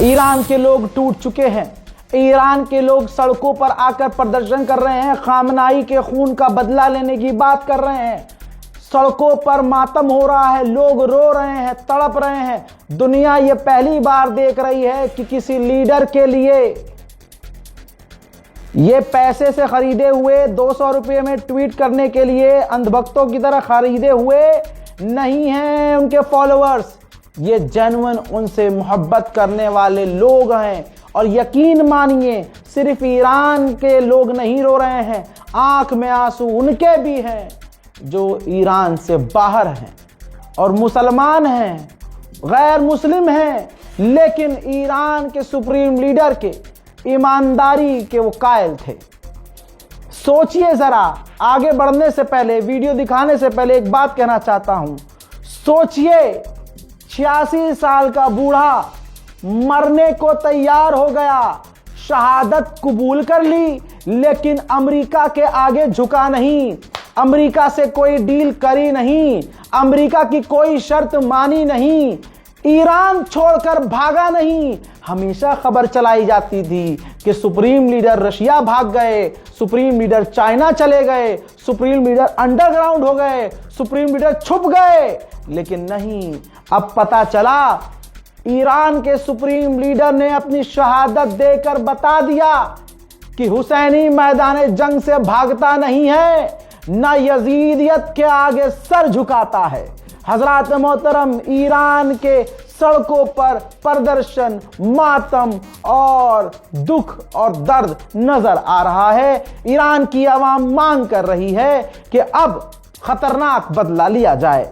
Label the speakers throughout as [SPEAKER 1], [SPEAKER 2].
[SPEAKER 1] Iran के लोग टूट चुके हैं। ईरान के लोग सड़कों पर आकर प्रदर्शन कर रहे हैं, खामनाई के खून का बदला लेने की बात कर रहे हैं। सड़कों पर मातम हो रहा है, लोग रो रहे हैं, तड़प रहे हैं। दुनिया ये पहली बार देख रही है कि किसी लीडर के लिए ये पैसे से खरीदे हुए 200 रुपये में ट्वीट करने के लिए अंधभक्तों की तरह खरीदे हुए नहीं हैं उनके फॉलोअर्स। ये जेन्युइन उनसे मोहब्बत करने वाले लोग हैं। और यकीन मानिए, सिर्फ ईरान के लोग नहीं रो रहे हैं, आंख में आंसू उनके भी हैं जो ईरान से बाहर हैं और मुसलमान हैं, गैर मुस्लिम हैं, लेकिन ईरान के सुप्रीम लीडर के ईमानदारी के वो कायल थे। सोचिए जरा, आगे बढ़ने से पहले, वीडियो दिखाने से पहले एक बात कहना चाहता हूं। सोचिए, 86 साल का बूढ़ा मरने को तैयार हो गया, शहादत कबूल कर ली, लेकिन अमेरिका के आगे झुका नहीं, अमेरिका से कोई डील करी नहीं, अमेरिका की कोई शर्त मानी नहीं, ईरान छोड़कर भागा नहीं। हमेशा खबर चलाई जाती थी कि सुप्रीम लीडर रशिया भाग गए, सुप्रीम लीडर चाइना चले गए, सुप्रीम लीडर अंडरग्राउंड हो गए, सुप्रीम लीडर छुप गए, लेकिन नहीं, अब पता चला ईरान के सुप्रीम लीडर ने अपनी शहादत देकर बता दिया कि हुसैनी मैदान जंग से भागता नहीं है, न यजीदियत के आगे सर झुकाता है। हजरात मोहतरम, ईरान के सड़कों पर प्रदर्शन, मातम और दुख और दर्द नजर आ रहा है। ईरान की आवाम मांग कर रही है कि अब खतरनाक बदला लिया जाए।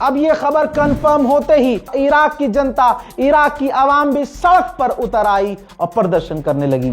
[SPEAKER 1] अब ये खबर कंफर्म होते ही इराक की जनता, इराक की आवाम भी सड़क पर उतर आई और प्रदर्शन करने लगी।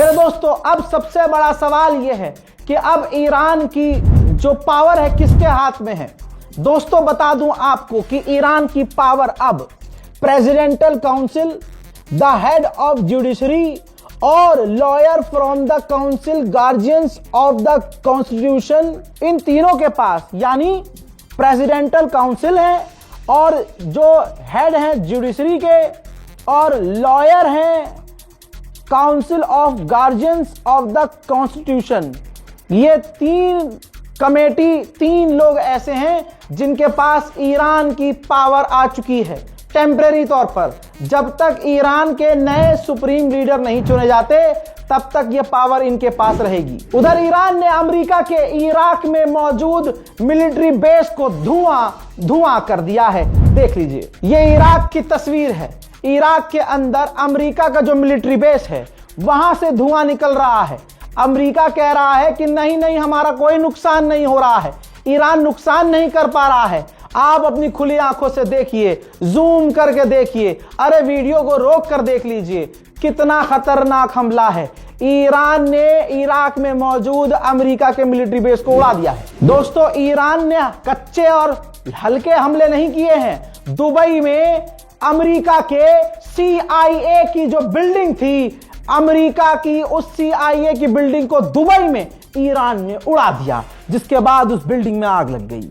[SPEAKER 1] मेरे दोस्तों, अब सबसे बड़ा सवाल यह है कि अब ईरान की जो पावर है किसके हाथ में है। दोस्तों बता दूं आपको कि ईरान की पावर अब presidential council, the head of judiciary और lawyer from the council, guardians of the constitution, इन तीनों के पास, यानी प्रेसिडेंशियल काउंसिल है और जो हेड है जुडिशरी के और लॉयर हैं council of guardians of the constitution, ये तीन कमेटी, तीन लोग ऐसे हैं जिनके पास ईरान की पावर आ चुकी है टेम्परेरी तौर पर। जब तक ईरान के नए सुप्रीम लीडर नहीं चुने जाते तब तक यह पावर इनके पास रहेगी। उधर ईरान ने अमेरिका के इराक में मौजूद मिलिट्री बेस को धुआं कर दिया है। देख लीजिए, यह इराक की तस्वीर है। इराक के अंदर अमेरिका का जो मिलिट्री बेस है वहां से धुआं निकल रहा है। अमेरिका कह रहा है कि नहीं नहीं, हमारा कोई नुकसान नहीं हो रहा है, ईरान नुकसान नहीं कर पा रहा है। आप अपनी खुली आंखों से देखिए, जूम करके देखिए, अरे वीडियो को रोक कर देख लीजिए, कितना खतरनाक हमला है। ईरान ने इराक में मौजूद अमेरिका के मिलिट्री बेस को उड़ा दिया है। दोस्तों, ईरान ने कच्चे और हल्के हमले नहीं किए हैं। दुबई में अमेरिका के CIA की जो बिल्डिंग थी, अमेरिका की उस CIA की बिल्डिंग को दुबई में ईरान ने उड़ा दिया, जिसके बाद उस बिल्डिंग में आग लग गई।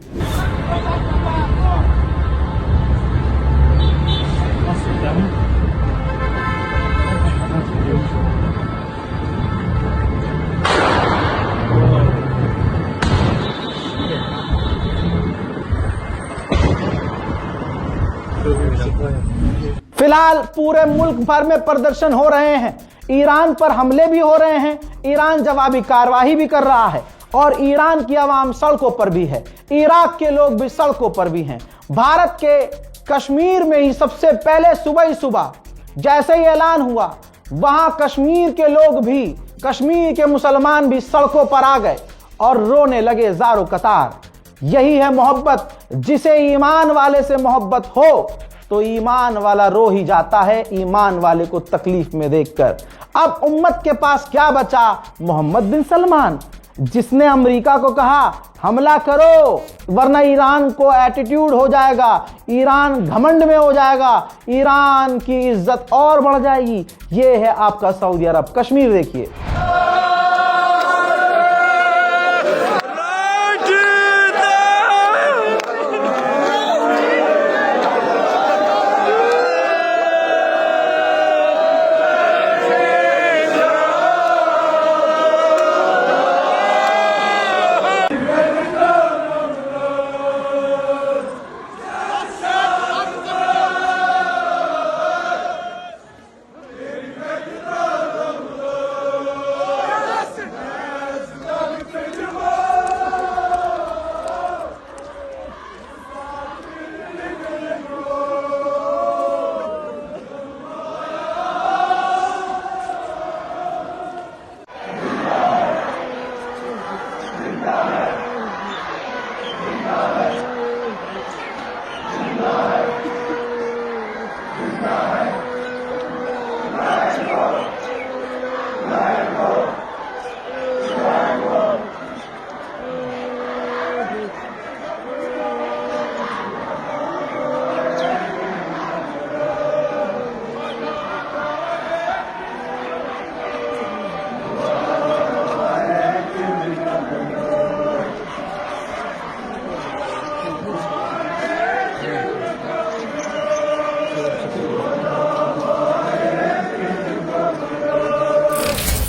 [SPEAKER 1] फिलहाल पूरे मुल्क भर में प्रदर्शन हो रहे हैं, ईरान पर हमले भी हो रहे हैं, ईरान जवाबी कार्रवाई भी कर रहा है और ईरान की आवाम सड़कों पर भी है, इराक के लोग भी सड़कों पर भी हैं। भारत के कश्मीर में ही सबसे पहले सुबह ही सुबह जैसे ही ऐलान हुआ, वहां कश्मीर के लोग भी, कश्मीर के मुसलमान भी सड़कों पर आ गए और रोने लगे ज़ारो कतार। यही है मोहब्बत। जिसे ईमान वाले से मोहब्बत हो तो ईमान वाला रो ही जाता है, ईमान वाले को तकलीफ में देखकर। अब उम्मत के पास क्या बचा? मोहम्मद बिन सलमान, जिसने अमेरिका को कहा हमला करो वरना ईरान को एटीट्यूड हो जाएगा, ईरान घमंड में हो जाएगा, ईरान की इज्जत और बढ़ जाएगी। यह है आपका सऊदी अरब। कश्मीर देखिए,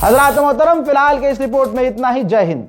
[SPEAKER 1] हज़रात मोहतरम, फिलहाल के इस रिपोर्ट में इतना ही। जय हिंद।